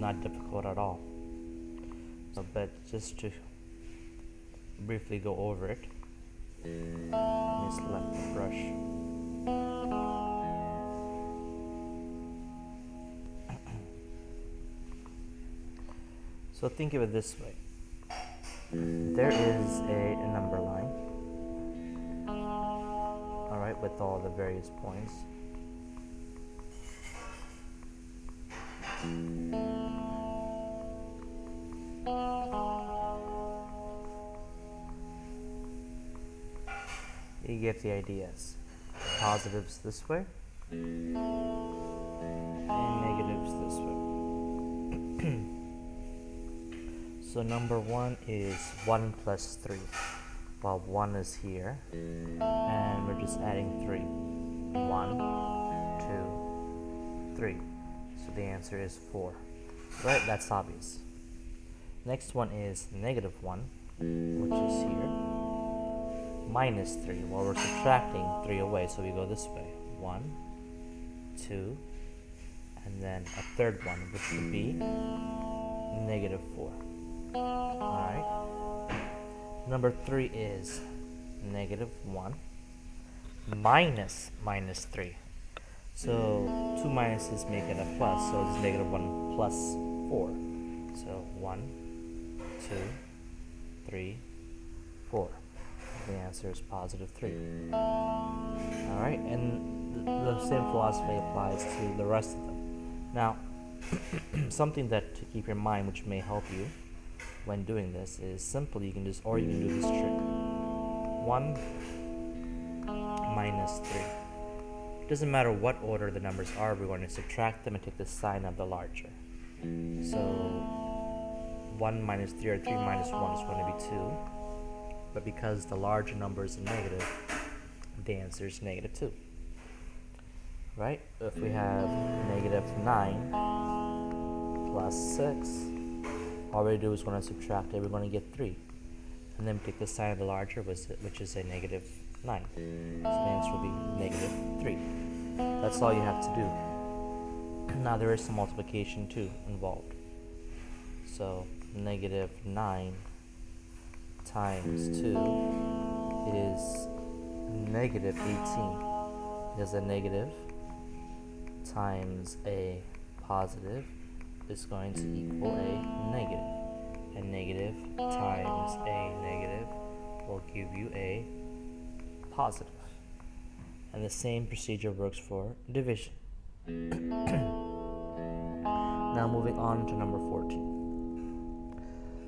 not difficult at all. So, but just to briefly go over it, let me select the brush. So think of it this way. There is a number line, alright, with all the various points. You get the ideas. Positives this way, and negatives this way. So number 1 is 1 plus 3. Well, 1 is here, and we're just adding 3. 1, 2, 3. So the answer is 4. Right, that's obvious. Next one is negative 1, which is here. Minus 3. Well, we're subtracting 3 away, so we go this way. 1, 2, and then a third one, which would be negative 4. Alright. Number 3 is negative 1 minus 3. So 2 minuses make it a plus, so it's negative 1 plus 4. So 1, 2, 3, 4. The answer is positive 3. Alright, and the same philosophy applies to the rest of them. Now, something that to keep in mind which may help you when doing this is simply you can do this trick. 1 minus 3. It doesn't matter what order the numbers are, we're going to subtract them and take the sign of the larger. So 1 minus 3 or 3 minus 1 is going to be 2. But because the larger number is a negative, the answer is negative 2. Right? If we have negative 9 plus 6, all we do is going to subtract it, we're going to get 3. And then take the sign of the larger, which is a negative 9. So the answer will be negative 3. That's all you have to do. Now there is some multiplication too involved. So negative 9 times 2 is negative 18. Because a negative times a positive is going to equal a negative. A negative times a negative will give you a positive. And the same procedure works for division. Now moving on to number 14.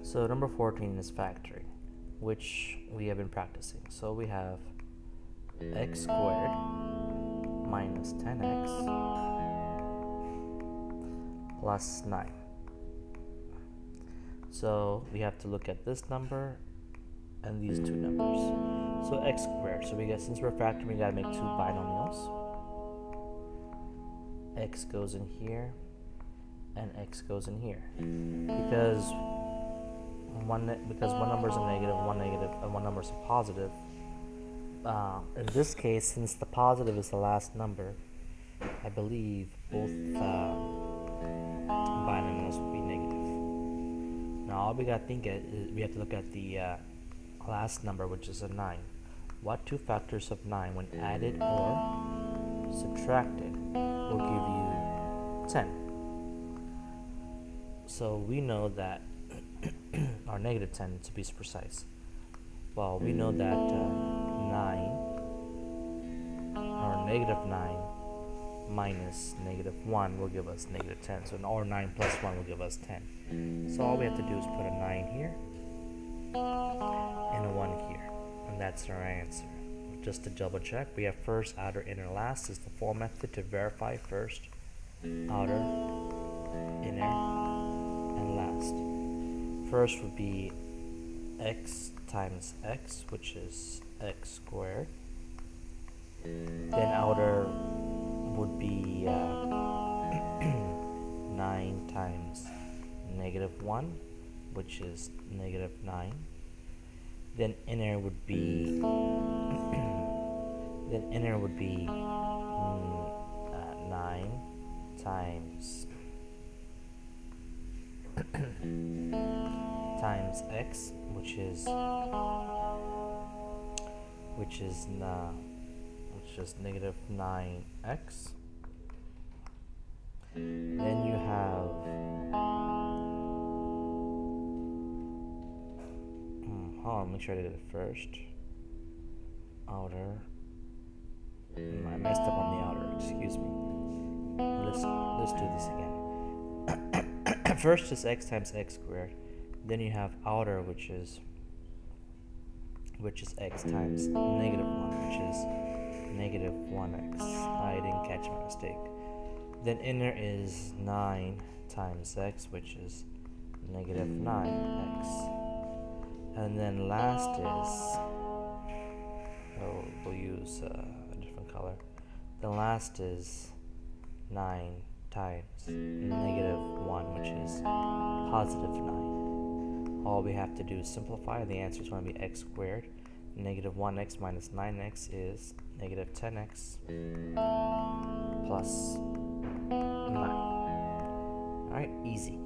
So number 14 is factoring, which we have been practicing. So we have x squared minus 10x plus 9. So we have to look at this number and these two numbers. So x squared. So we get, since we're factoring, we gotta make two binomials. X goes in here and x goes in here. Because one number is a negative, and one number is a positive. In this case, since the positive is the last number, I believe both binomials will be negative. Now all we gotta think is we have to look at the last number, which is a 9. What two factors of 9 when added or subtracted will give you 10? So we know that or negative 10 to be precise. Well, we know that 9 or negative 9 minus negative 1 will give us negative 10. So or 9 plus 1 will give us 10. So all we have to do is put a 9 here and a 1 here, and that's our answer. Just to double check, we have first, outer, inner, last is the full method to verify first, outer, inner, and last. First would be x times x, which is x squared. Then outer would be 9 times negative 1, which is negative 9. Then inner would be 9 times times x, which is negative 9x. Then you have hold on, make sure I did it first. Outer. I messed up on the outer, excuse me. Let's do this again. First is x times x squared. Then you have outer, which is x times negative 1, which is negative 1x. I didn't catch my mistake. Then inner is 9 times x, which is negative 9x. And then last is, we'll use a different color. The last is 9 times negative 1, which is positive 9. All we have to do is simplify. The answer is going to be x squared. Negative 1x minus 9x is negative 10x plus 9. Alright, easy.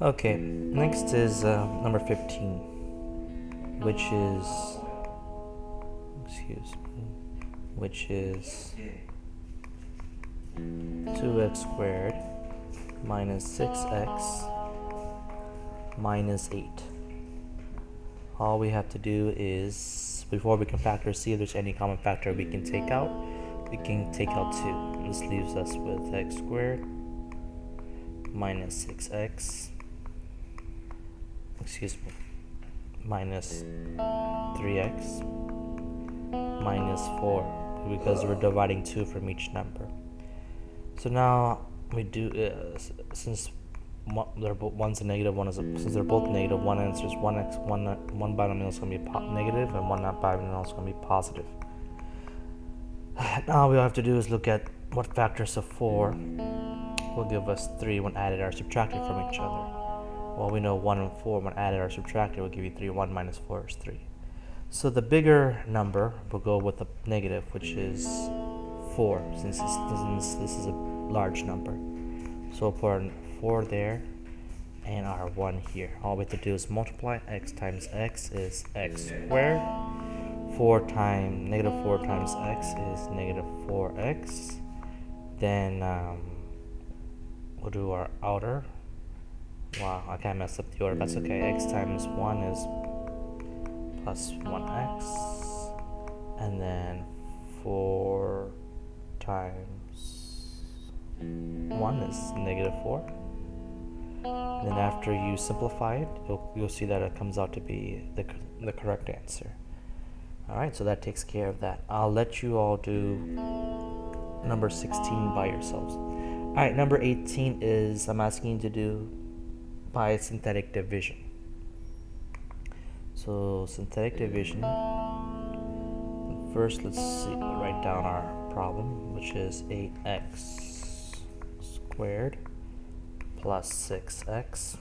Okay, next is number 15, which is, which is 2x squared minus 6x minus 8. All we have to do is, before we can factor, see if there's any common factor we can take out. We can take out 2. This leaves us with x squared minus 6x, minus 3x minus 4, because we're dividing 2 from each number. So now we do, since they're both, one's a negative, one is a, since they're both negative, one answer is 1x, one binomial is going to be negative, and one binomial is going to be positive. Now all we have to do is look at what factors of 4 will give us 3 when added or subtracted from each other. Well, we know 1 and 4 when added or subtracted will give you 3. 1 minus 4 is 3. So the bigger number will go with the negative, which is 4, since this is a large number. So we'll put 4 there and our 1 here. All we have to do is multiply. X times x is x squared. Negative 4 times x is negative 4x. Then we'll do our outer. Wow, I kind of messed up the order. That's okay. X times 1 is plus 1x. And then 4 times 1 is negative 4. And then after you simplify it, you'll see that it comes out to be the correct answer. Alright, so that takes care of that. I'll let you all do number 16 by yourselves. Alright, number 18 is, I'm asking you to do by synthetic division. So synthetic division, first let's write down our problem, which is 8x squared plus 6x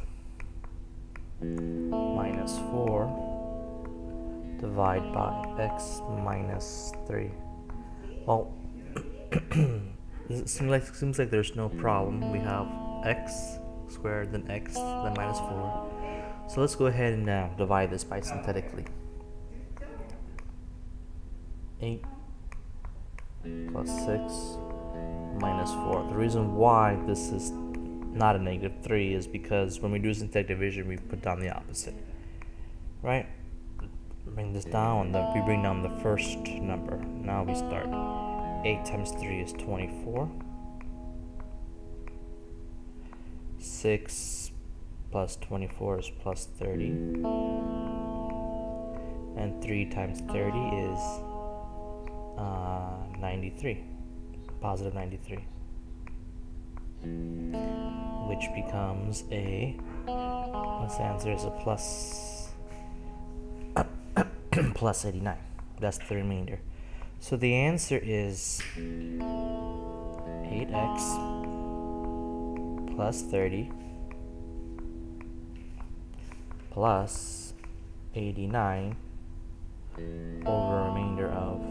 minus 4 divided by x minus 3. Well, it seems like there's no problem. We have x squared, then x, then minus 4. So let's go ahead and divide this by synthetically. 8 plus 6 minus 4. The reason why this is not a negative 3 is because when we do synthetic division, we put down the opposite. Right? Bring this down, then we bring down the first number. Now we start. 8 times 3 is 24. 6 plus 24 is plus 30. And 3 times 30 is 93. Positive 93. Which becomes a, what's the answer, is a plus 89. That's the remainder. So the answer is 8x plus 30 plus 89 over a remainder of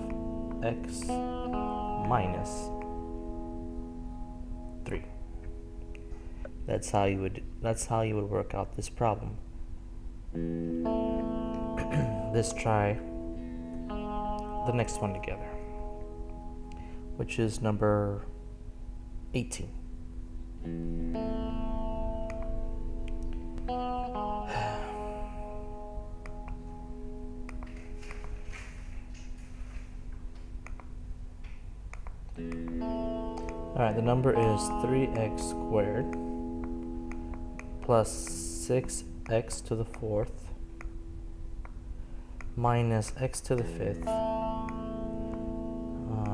x minus That's how you would work out this problem. Let's try the next one together, which is number 18. Alright, the number is 3x squared plus 6x to the 4th minus x to the 5th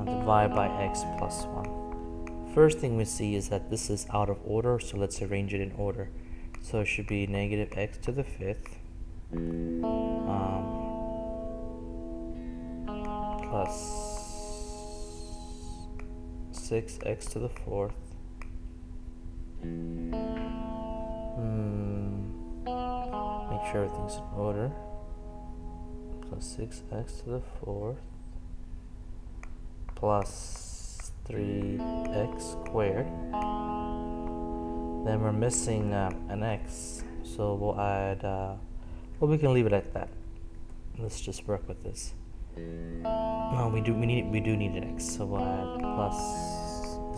divided by x plus 1. First thing we see is that this is out of order, so let's arrange it in order. So it should be negative x to the 5th plus 6x to the 4th make sure everything's in order, plus 6x to the 4th plus 3x squared. Then we're missing an x, so we'll add well, we can leave it at that. Let's just work with this. No, we do need an x, so we'll add plus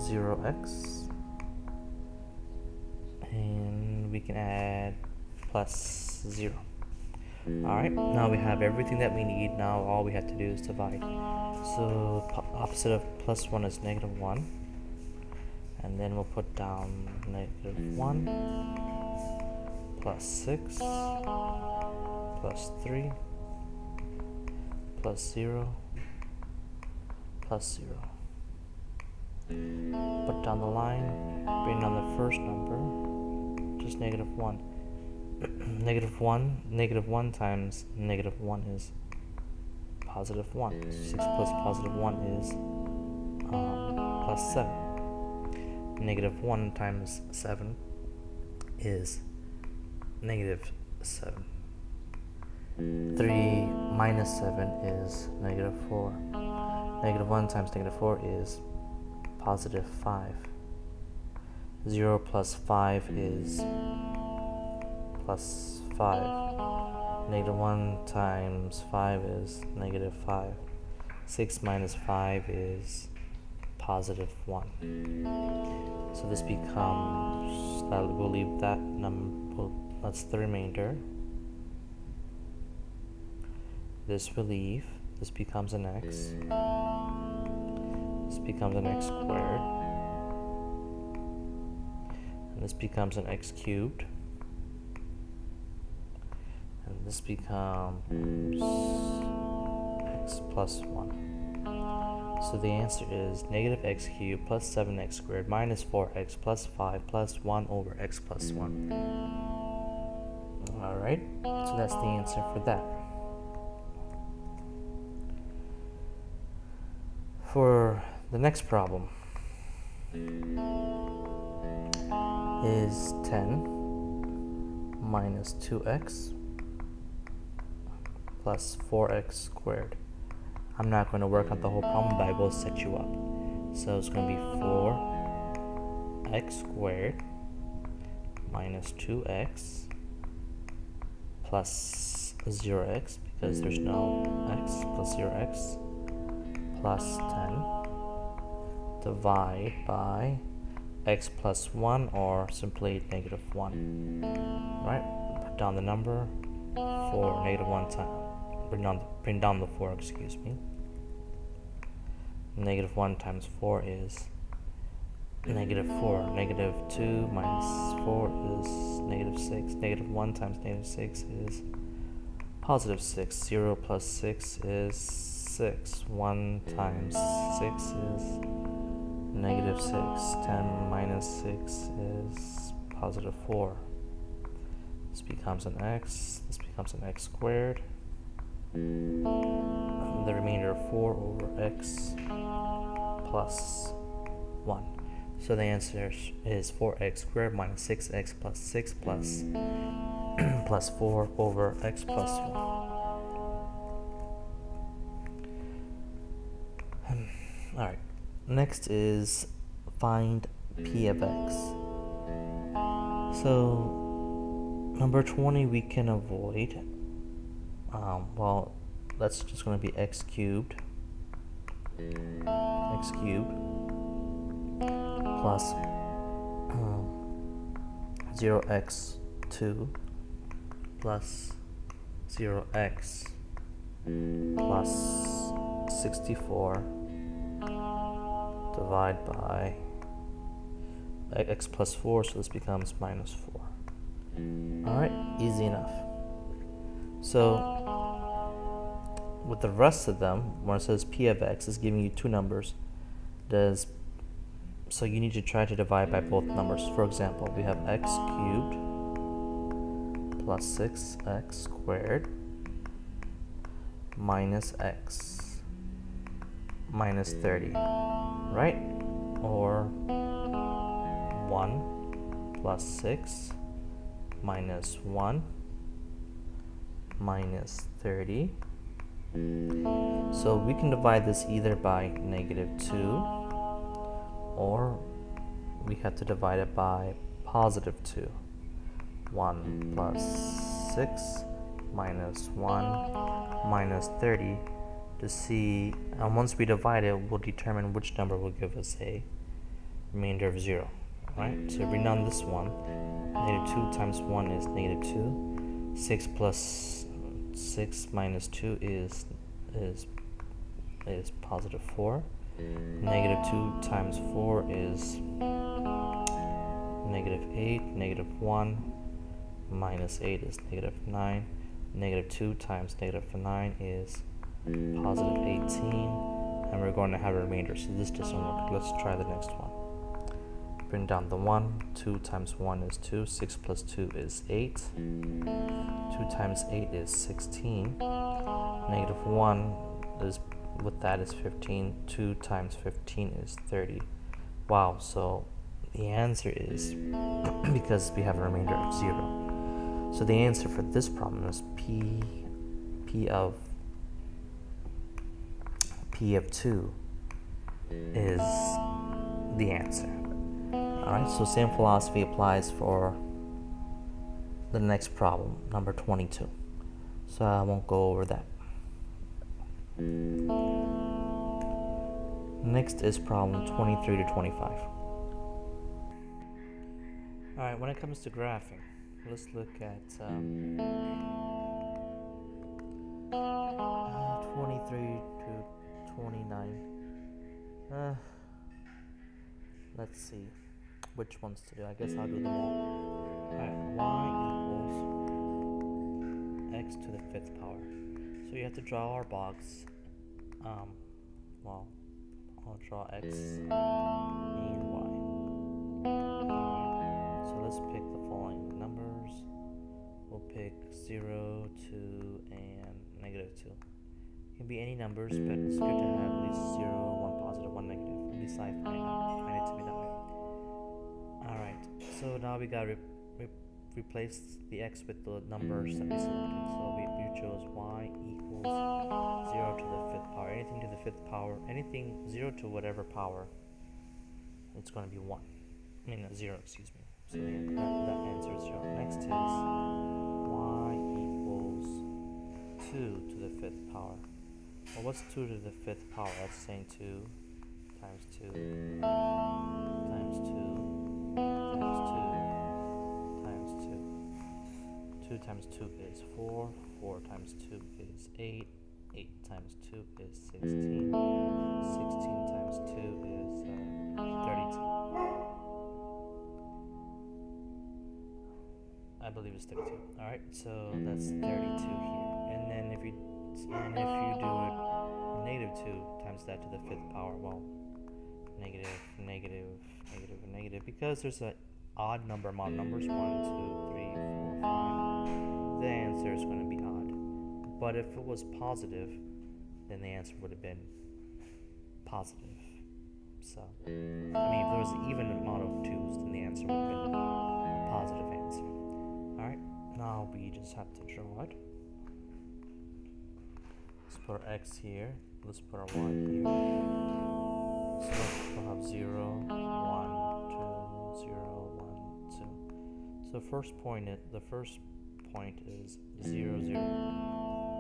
0x, and we can add plus 0. Alright, now we have everything that we need. Now all we have to do is divide. So opposite of plus 1 is negative 1, and then we'll put down negative 1 plus 6 plus 3 plus 0 plus 0. Put down the line, bring down the first number, just negative 1. Negative 1 times negative 1 is positive 1. 6 plus positive 1 is plus 7. Negative 1 times 7 is negative 7. 3 minus 7 is negative 4. Negative 1 times negative 4 is positive 5. 0 plus 5 is plus 5. Negative 1 times 5 is negative 5. 6 minus 5 is positive 1. So this becomes, we'll leave that number, that's the remainder. This will leave. This becomes an x. This becomes an x squared. And this becomes an x cubed. And this becomes x plus 1. So the answer is negative x cubed plus 7x squared minus 4x plus 5 plus 1 over x plus 1. Alright, so that's the answer for that. For the next problem is 10 minus 2x plus 4x squared. I'm not going to work out the whole problem, but I will set you up. So it's going to be 4x squared minus 2x plus 0x, because there's no x, plus 0x, plus 10 divide by x plus 1, or simply negative 1. Right? Put down the number for negative 1 time. Bring down the 4, excuse me. Negative 1 times 4 is negative 4. Negative 2 minus 4 is negative 6. Negative 1 times negative 6 is positive 6. 0 plus 6 is 6. 1 times 6 is negative 6. 10 minus 6 is positive 4. This becomes an x. This becomes an x squared. The remainder of 4 over x plus 1. So the answer is 4x squared minus 6x plus 6 plus plus 4 over x plus 1. Alright, next is find p of x. So number 20 we can avoid. Well, that's just going to be x cubed plus 0x2 plus 0x plus 64 divide by x plus 4, so this becomes minus 4. Alright, easy enough. So with the rest of them, when it says p of x is giving you two numbers, so you need to try to divide by both numbers. For example, we have x cubed plus 6x squared minus x minus 30, right? Or 1 plus 6 minus 1 minus 30. So we can divide this either by -2, or we have to divide it by +2. 1 plus 6 minus 1 minus 30 to see, and once we divide it, we'll determine which number will give us a remainder of 0. Right? So bring down this one. -2 times 1 is -2. 6 plus 6 minus 2 is +4. -2 times 4 is -8. -1 minus 8 is -9. -2 times -9 is +18. And we're going to have a remainder, so this doesn't work. Let's try the next one. Bring down the 1. 2 times 1 is 2. 6 plus 2 is 8. 2 times 8 is 16. -1 is, with that, is 15. 2 times 15 is 30. Wow, so the answer is, because we have a remainder of 0. So the answer for this problem is P of 2 is the answer. Alright, so same philosophy applies for the next problem, number 22. So I won't go over that. Next is problem 23 to 25. Alright, when it comes to graphing, let's look at 23 to 29. Let's see which ones to do. I guess I'll do them all. Alright, y equals x to the 5th power. So you have to draw our box. Well, I'll draw x and y. So let's pick the following numbers. We'll pick 0, 2, and -2. It can be any numbers, but it's good to have at least 0, 1 positive, 1 negative. At least I find it to be that way. Alright, so now we gotta replace the x with the numbers that we selected. So we chose y equals 0 to the 5th power. Anything to the 5th power, anything 0 to whatever power, it's going to be 1. I mean 0, excuse me. So that answer is 0. Next is y equals 2 to the 5th power. Well, what's 2 to the 5th power? That's saying 2 times 2 times 2 times 2 times 2. 2 times 2 is 4. 4 times 2 is 8. 8 times 2 is 16. 16 times 2 is 32. I believe it's 32. Alright, so that's 32 here. And then if you do it -2 times that to the 5th power, well, negative, because there's an odd number amount of numbers, 1, 2, 3, 4, 5, the answer is going to be odd. But if it was positive, then the answer would have been positive. So, I mean, if there was an even amount of 2's, then the answer would have been a positive answer. Alright, now we just have to draw it. Let's put our x here. Let's put our y here. So we'll have 0, 1, 2, 0, 1, 2. So the first point is 0, 0.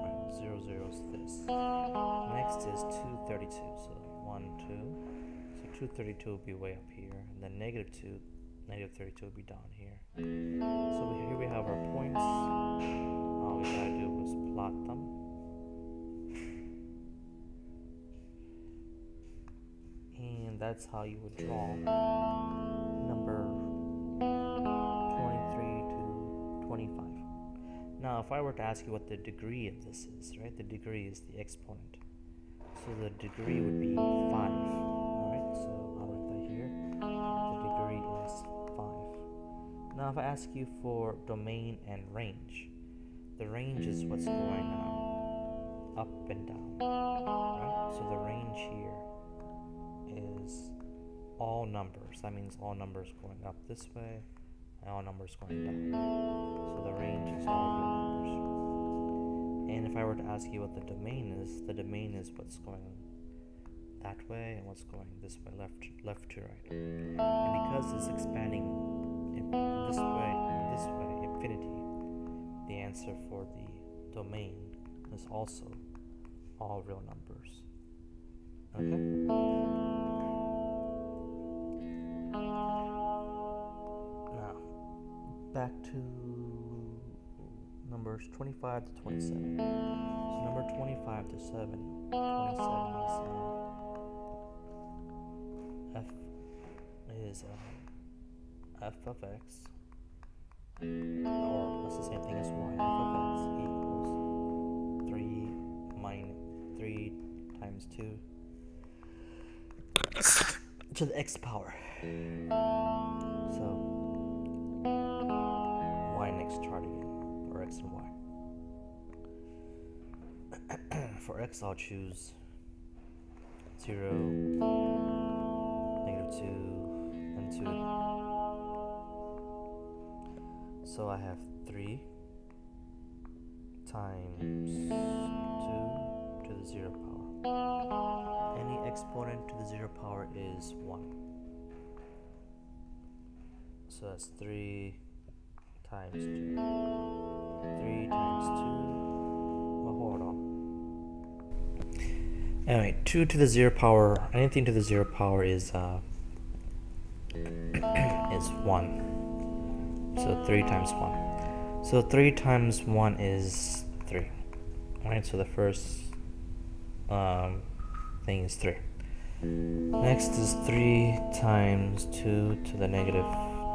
Right, 0, 0 is this. Next is 232. So 1, 2. So 232 will be way up here, and then negative 32 will be down here. So here we have our points. All we gotta do is plot them. And that's how you would draw number 23 to 25. Now, if I were to ask you what the degree of this is, right? The degree is the exponent. So the degree would be 5. Alright, so I'll write that here. The degree is 5. Now, if I ask you for domain and range, the range is what's going on up and down. Right? So the range here is all numbers. That means all numbers going up this way and all numbers going down. So the range is all real numbers. And if I were to ask you what the domain is what's going that way and what's going this way, left to right. And because it's expanding this way, infinity, the answer for the domain is also all real numbers. Okay? Back to numbers 25 to 27. So number 25 to 27 is f of x, or that's the same thing as y. F of x equals 3 times 2 to the x power. So y next chart again, for x and y. For x, I'll choose 0, negative 2, and 2. So I have 3 times 2 to the 0 power. Any exponent to the 0 power is 1. So that's 3 times 2. 3 times 2. Well, hold on. Anyway, 2 to the 0 power, anything to the 0 power is 1. So 3 times 1. So 3 times 1 is 3. Alright, so the first thing is 3. Next is 3 times 2 to the negative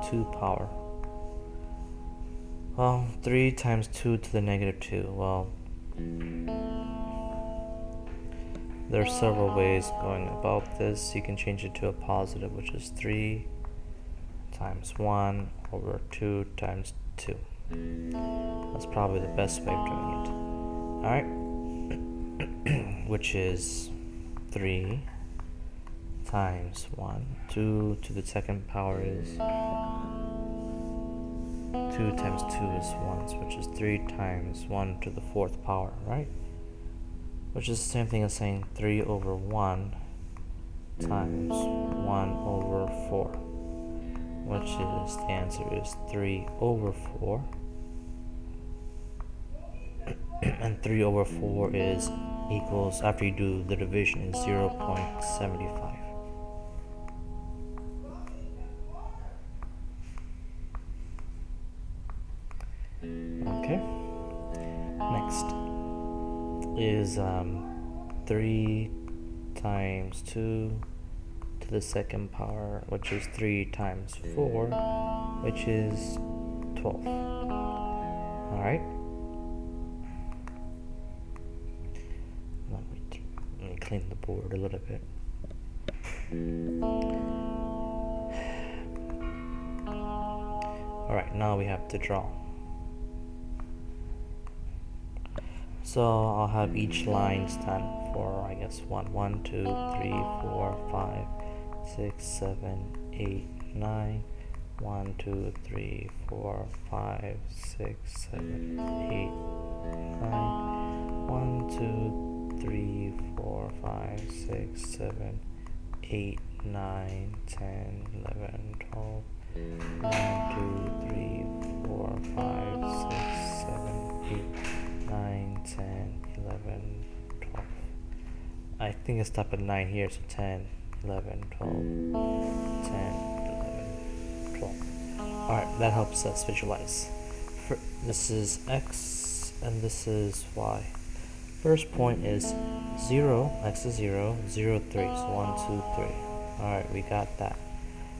2 power. Well, 3 times 2 to the negative 2. Well, there are several ways going about this. You can change it to a positive, which is 3 times 1 over 2 times 2. That's probably the best way of doing it. Alright? Which is 3 times 1. 2 to the second power is 2 times 2 is 1, which is 3 times 1 to the 4th power, right? Which is the same thing as saying 3 over 1 times 1 over 4, which is, the answer is 3 over 4. And 3 over 4 is equals, after you do the division, is 0.75. Okay. Next is 3 times 2 to the second power, which is 3 times 4, which is 12. Alright. Let me clean the board a little bit. Alright, now we have to draw. So I'll have each line stand for, I guess, 1, 2, 3, 4, 5, 6, 7, 8, 9. 1, 2, 3, 4, 5, 6, 7, 8, 9. 1, 2, 3, 4, 5, 6, 7, 8, 9, 10, 11, 12. 1, 2, 3, 4, 5, 6, 7, 8, 9, 10, 11, 12. I think I stop at 9 here, so 10, 11, 12, 10, 11, 12. Alright, that helps us visualize. This is x and this is y. First point is 0, x is 0, 0, 3, so 1, 2, 3. Alright, we got that.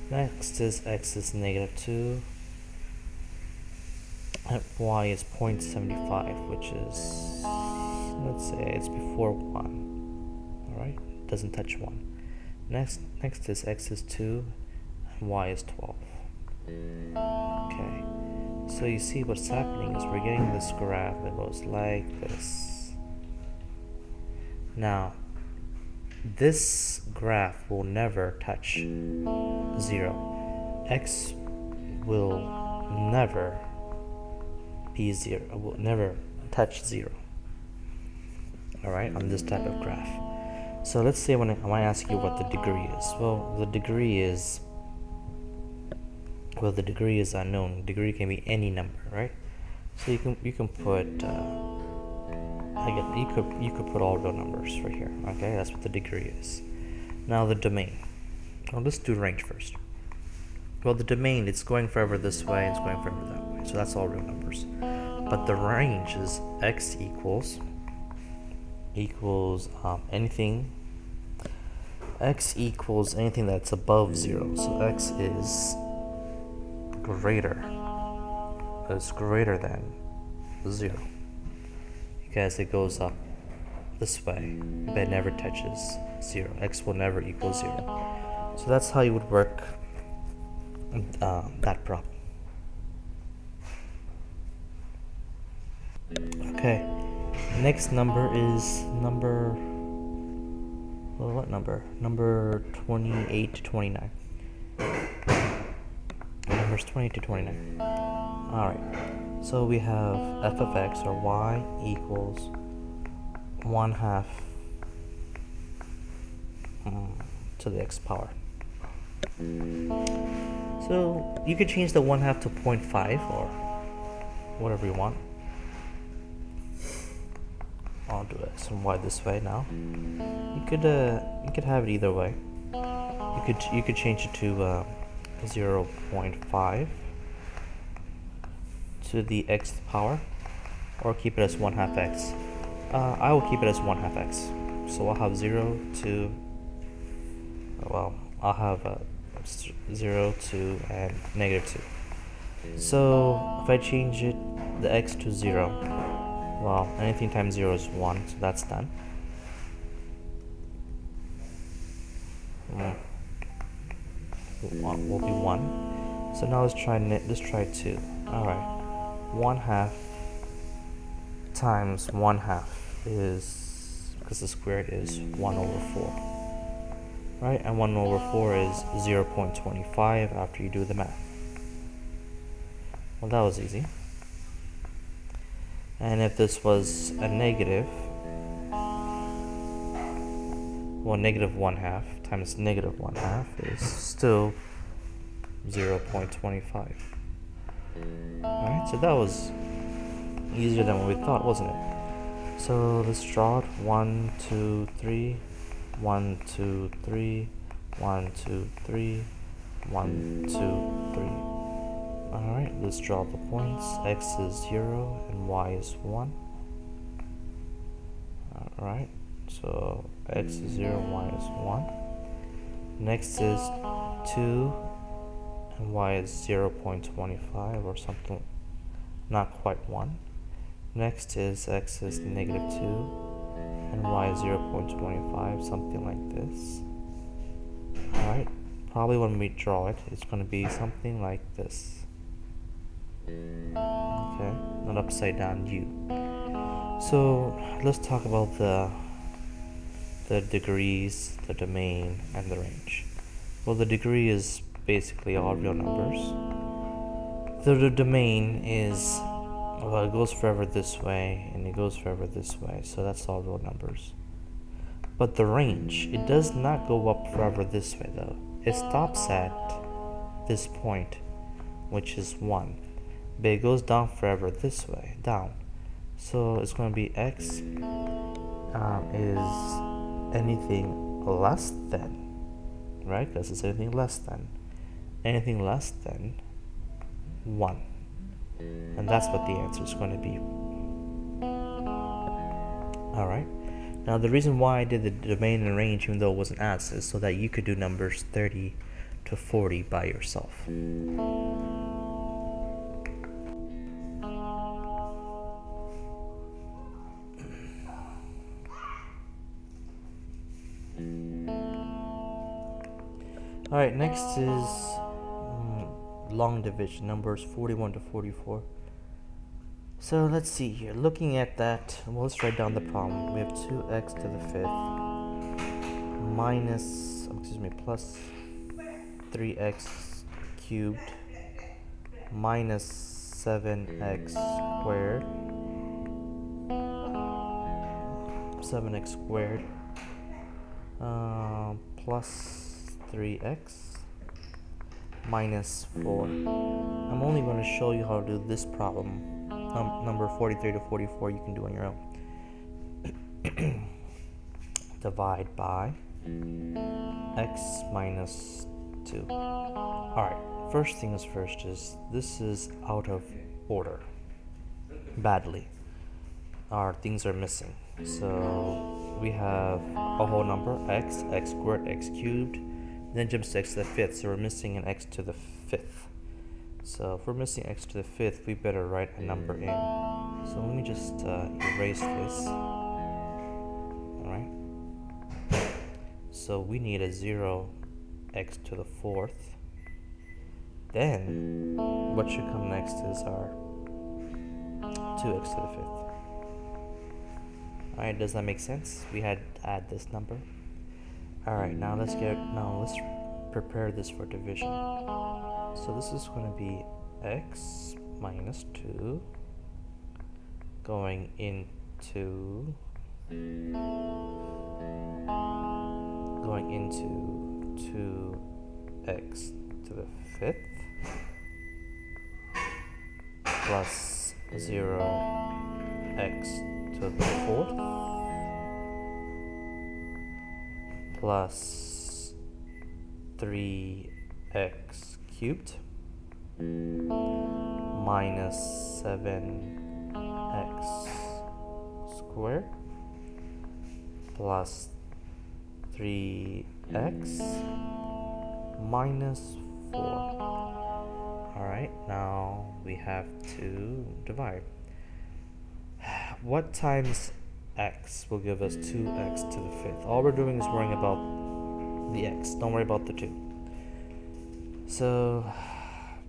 Next is x is negative 2, and y is 0.75, which is, let's say it's before 1. Alright, doesn't touch 1. Next is x is 2, and y is 12. Okay, so you see what's happening is we're getting this graph that goes like this. Now, this graph will never touch 0. X will never be 0, will never touch 0. Alright, on this type of graph. So let's say when I might ask you what the degree is. Well, the degree is unknown. Degree can be any number, right? So you can put you could put all real numbers for here. Okay, that's what the degree is. Now the domain. Well, let's do range first. Well, the domain, it's going forever this way, it's going forever that way. So that's all real numbers. But the range is x equals anything. X equals anything that's above 0. So x is greater than 0, because it goes up this way but it never touches 0. X will never equal 0. So that's how you would work that problem. Okay, next number is number 28 to 29. Numbers 28 to 29. Alright, so we have f of x, or y, equals 1/2 to the x power. So you could change the 1/2 to 0.5 or whatever you want. I'll do x and y this way now. You could have it either way. You could change it to 0.5 to the x power, or keep it as 1/2 x. I will keep it as 1/2 x. So I'll have 0 to, well, I'll have 0 to and negative 2. So if I change it, the x to 0, well, anything times 0 is 1, so that's done. Will be 1. So now let's try 2. Alright, 1/2 times 1/2 is, because the squared is 1/4. Right, and 1/4 is 0.25 after you do the math. Well, that was easy. And if this was a negative, well, negative 1/2 times negative 1/2 is still 0.25. Alright, so that was easier than what we thought, wasn't it? So let's draw it. 1, 2, 3, 1, 2, 3, 1, 2, 3, 1, 2, 3. Alright, let's draw the points. X is 0 and y is 1. Alright, so x is 0 and y is 1. Next is 2 and y is 0.25 or something, not quite 1. Next is x is negative 2 and y is 0.25, something like this. Alright, probably when we draw it, it's going to be something like this. Okay, not upside down U. So let's talk about the degrees, the domain, and the range. Well, the degree is basically all real numbers. The domain is, well, it goes forever this way and it goes forever this way, so that's all real numbers. But the range, it does not go up forever this way though. It stops at this point, which is 1. but it goes down forever this way, down. So it's going to be x is anything less than, right? Because it's anything less than 1. And that's what the answer is going to be. Alright. Now the reason why I did the domain and range even though it wasn't asked is so that you could do numbers 30 to 40 by yourself. Alright, next is long division, numbers 41 to 44. So let's see here. Looking at that, well, let's write down the problem. We have 2x to the 5th plus 3x cubed minus 7x squared plus 3x minus 4. I'm only going to show you how to do this problem. Number 43 to 44 you can do on your own. Divide by x minus 2. Alright, first thing is first is this is out of order. Badly. Our things are missing. So we have a whole number, x squared, x cubed, then jumps to x to the 5th, so we're missing an x to the 5th. So if we're missing x to the 5th, we better write a number in. So let me just erase this. Alright. So we need a 0 x to the 4th. Then what should come next is our 2x to the 5th. Alright, does that make sense? We had to add this number. Alright, now let's prepare this for division. So this is going to be x minus 2 going into 2x to the 5th plus 0x to the 4th plus 3x cubed minus 7x squared plus 3x minus 4. Alright, now we have to divide. What times x will give us 2x to the 5th? All we're doing is worrying about the x. Don't worry about the 2. So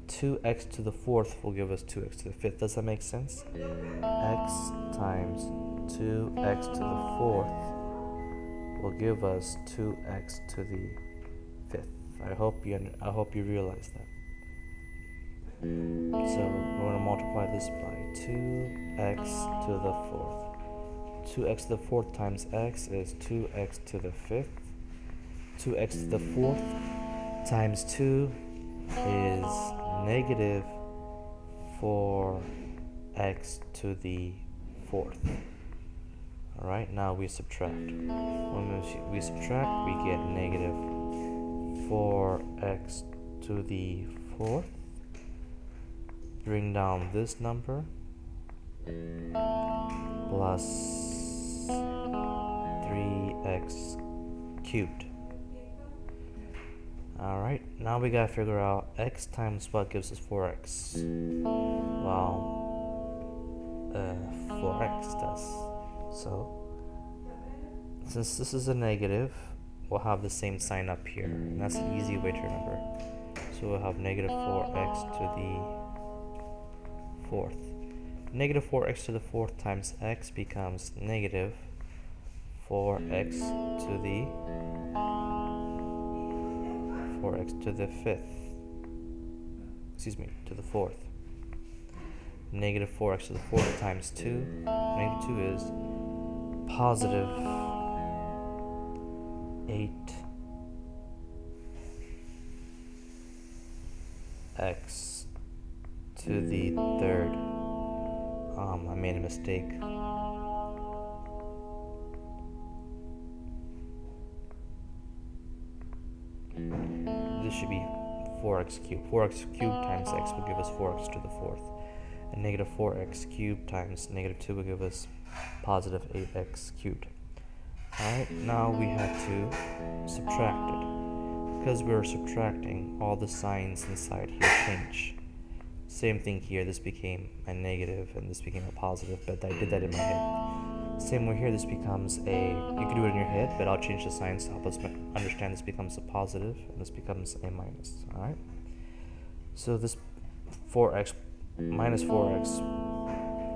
2x to the 4th will give us 2x to the 5th. Does that make sense? X times 2x to the 4th will give us 2x to the 5th. I hope you realize that. So we're going to multiply this by 2x to the 4th. 2x to the 4th times x is 2x to the 5th. 2x to the 4th times 2 is negative 4x to the 4th. Alright, now we subtract. When we subtract, we get negative 4x to the 4th. Bring down this number plus 3x cubed. Alright, now we gotta figure out x times what gives us 4x. Well, 4x does. So, since this is a negative, we'll have the same sign up here. And that's an easy way to remember. So we'll have negative 4x to the 4th. Negative 4x to the 4th times x becomes negative 4x to the 5th. Excuse me, to the 4th. Negative 4x to the 4th times 2. Negative 2 is positive 8x to to the third. I made a mistake. This should be 4x cubed. 4x cubed times x will give us 4x to the fourth. And negative 4x cubed times negative 2 will give us positive 8x cubed. Alright, now we have to subtract it. Because we're subtracting, all the signs inside here change. Same thing here, this became a negative and this became a positive, but I did that in my head. Same way here, this becomes a, you can do it in your head, but I'll change the signs to help us understand this becomes a positive and this becomes a minus, alright? So this 4x minus 4x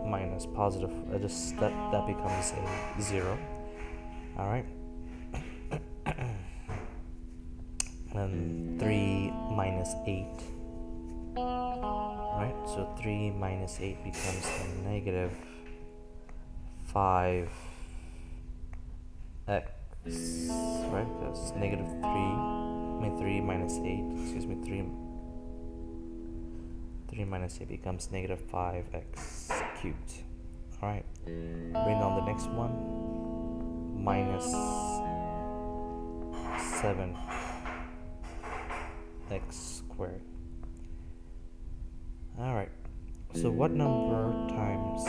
minus positive, that becomes a 0, alright? And 3 minus 8, right? So 3 minus 8 becomes a negative 5x, right? Because negative 3 minus 8, excuse me, 3 minus 8 becomes negative 5x cubed. Alright, bring down the next one, minus 7x squared. Alright, so what number times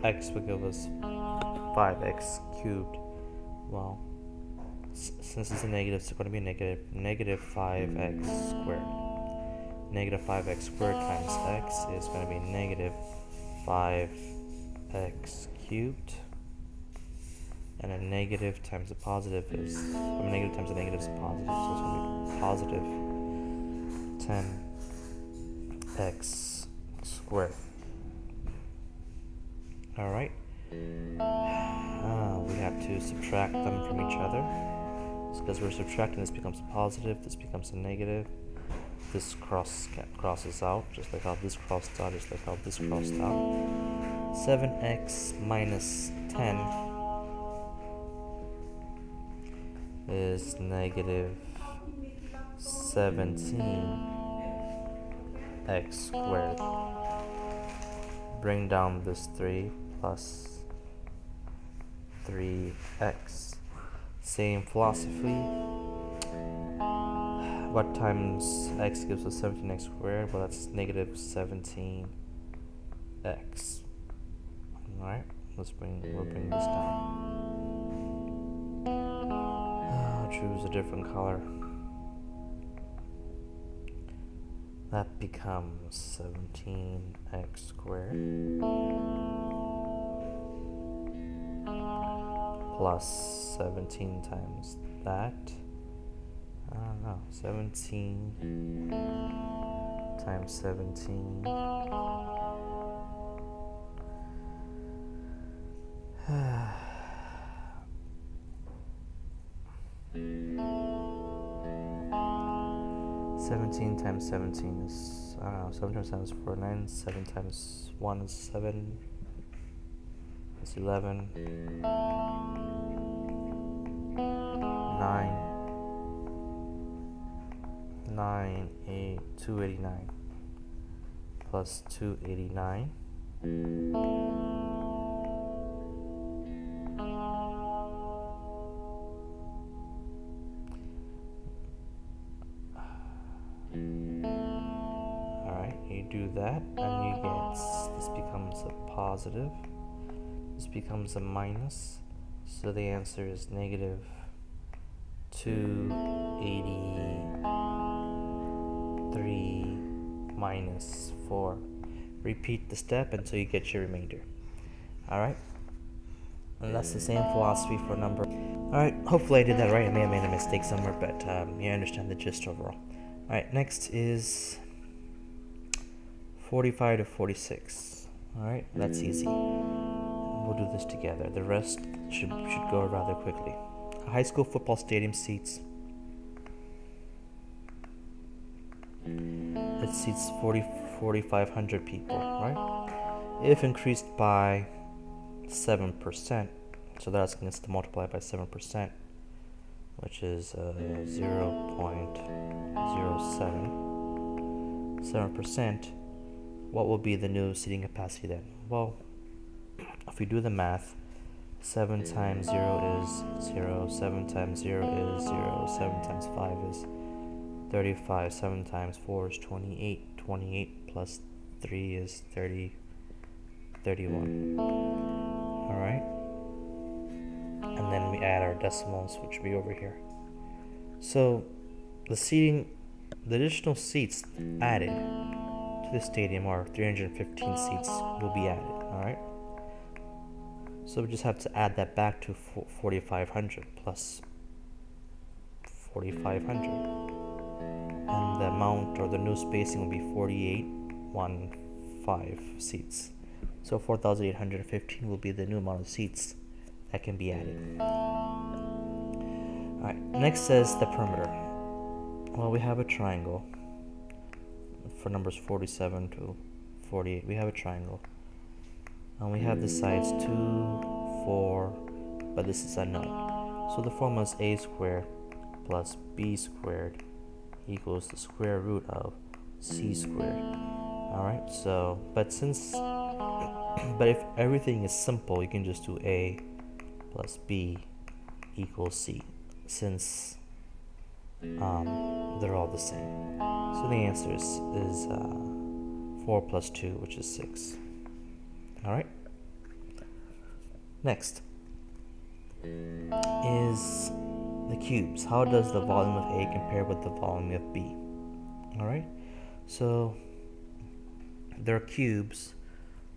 x will give us 5x cubed? Well, since it's a negative, it's going to be a negative 5x squared. Negative 5x squared times x is going to be negative 5x cubed. And a negative times a positive is, a negative times a negative is a positive, so it's going to be positive 10x squared. Alright. We have to subtract them from each other. Because we're subtracting, this becomes a positive, this becomes a negative. This crosses out, just like how this crossed out, just like how this crossed out. 7x minus 10 is negative 17x squared. Bring down this 3 plus 3x. Same philosophy. What times x gives us 17x squared? Well, that's negative 17x. Alright, we'll bring this down. I'll choose a different color. That becomes 17x squared plus 17 times that. I don't know, 17 times 17. 17 times 17 is, I don't know, 7 times 7 is 4, 9, 7 times 1 is 7, it's 11, 9, 8, 289, plus 289, alright, you do that and you get, this becomes a positive, this becomes a minus, so the answer is negative 283 minus 4. Repeat the step until you get your remainder. Alright? And that's the same philosophy for number. Alright, hopefully I did that right. I may have made a mistake somewhere, but you understand the gist overall. Alright, next is 45 to 46. Alright, that's easy. We'll do this together. The rest should go rather quickly. A high school football stadium seats, it seats 4,500 people, right? If increased by 7%, so they're asking us to multiply by 7%, which is 0.07. 7%, what will be the new seating capacity then? Well, if we do the math, 7 times 0 is 0, 7 times 0 is 0, 7 times 5 is 35, 7 times 4 is 28, 28 plus 3 is 30, 31. Alright? And then we add our decimals, which will be over here. So, the additional seats added to the stadium are 315 seats will be added, alright? So we just have to add that back to 4,500 plus 4,500. And the amount or the new spacing will be 4815 seats. So 4,815 will be the new amount of seats that can be added. Alright, next says the perimeter. Well, we have a triangle. For numbers 47 to 48, we have a triangle. And we have the sides 2, 4, but this is unknown. So the formula is a squared plus b squared equals the square root of c squared. Alright, so, but if everything is simple, you can just do a plus b equals c, since they're all the same. So the answer is 4 plus 2, which is 6. Alright. Next is the cubes. How does the volume of A compare with the volume of B? Alright. So there are cubes.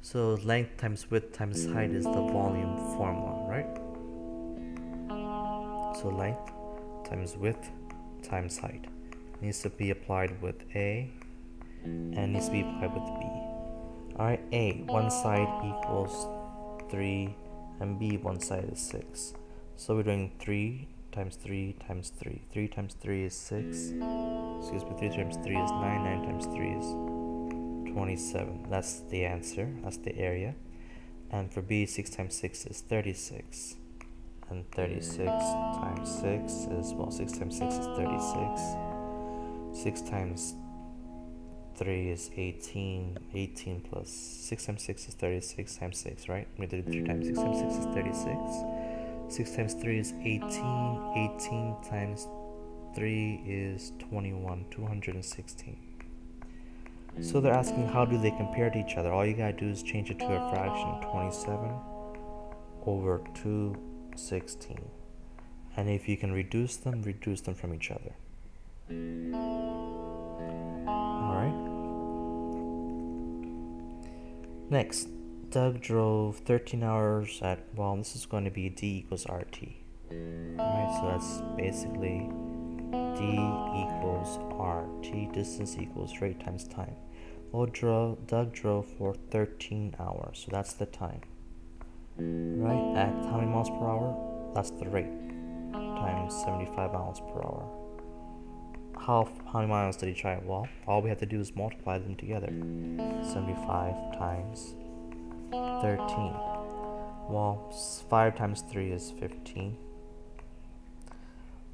So length times width times height is the volume formula, right? So length times width times height needs to be applied with A and needs to be applied with B. Alright, A, one side equals 3 and B, one side is 6. So we're doing 3 times 3 times 3. 3 times 3 is 6. Excuse me, 3 times 3 is 9. 9 times 3 is 27. That's the answer. That's the area. And for B, 6 times 6 is 36. And 36 times 6 is, well, 6 times 6 is 36. 6 times 3 is 18. 18 plus 6 times 6 is 36 times 6, right? We did 3 times 6 times 6 is 36. 6 times 3 is 18. 18 times 3 is 21. 216. So they're asking how do they compare to each other. All you gotta do is change it to a fraction. 27 over 216. And if you can reduce them from each other. Alright. Next, Doug drove 13 hours at, well, this is going to be D equals RT. Alright, so that's basically D equals RT, distance equals rate times time. Well, Doug drove for 13 hours, so that's the time. Right, at how many miles per hour? That's the rate, times 75 miles per hour. How many miles did he drive? Well, all we have to do is multiply them together. 75 times 13. Well, 5 times 3 is 15.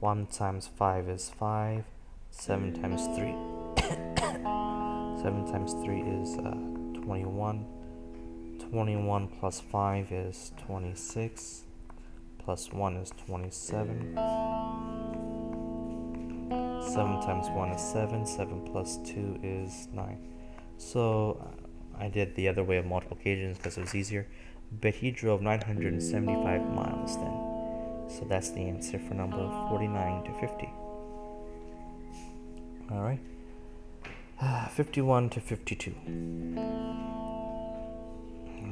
1 times 5 is 5. 7 times 3. 7 times 3 is 21. 21 plus 5 is 26. Plus 1 is 27. 7 times 1 is 7. 7 plus 2 is 9. So I did the other way of multiplications because it was easier. But he drove 975 miles then. So that's the answer for number 49 to 50. Alright. 51 to 52.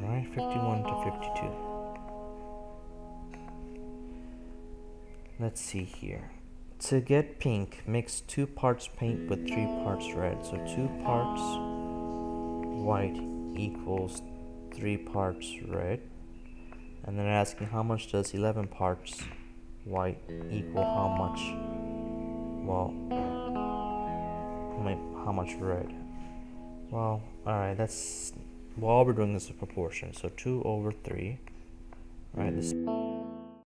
Alright, 51 to 52. Let's see here. To get pink, mix 2 parts pink with 3 parts red. So 2 parts white equals 3 parts red. And then asking how much does 11 parts white equal how much, well, how much red? Well, alright, that's, well, all we're doing is a proportion. So 2 over 3, right? This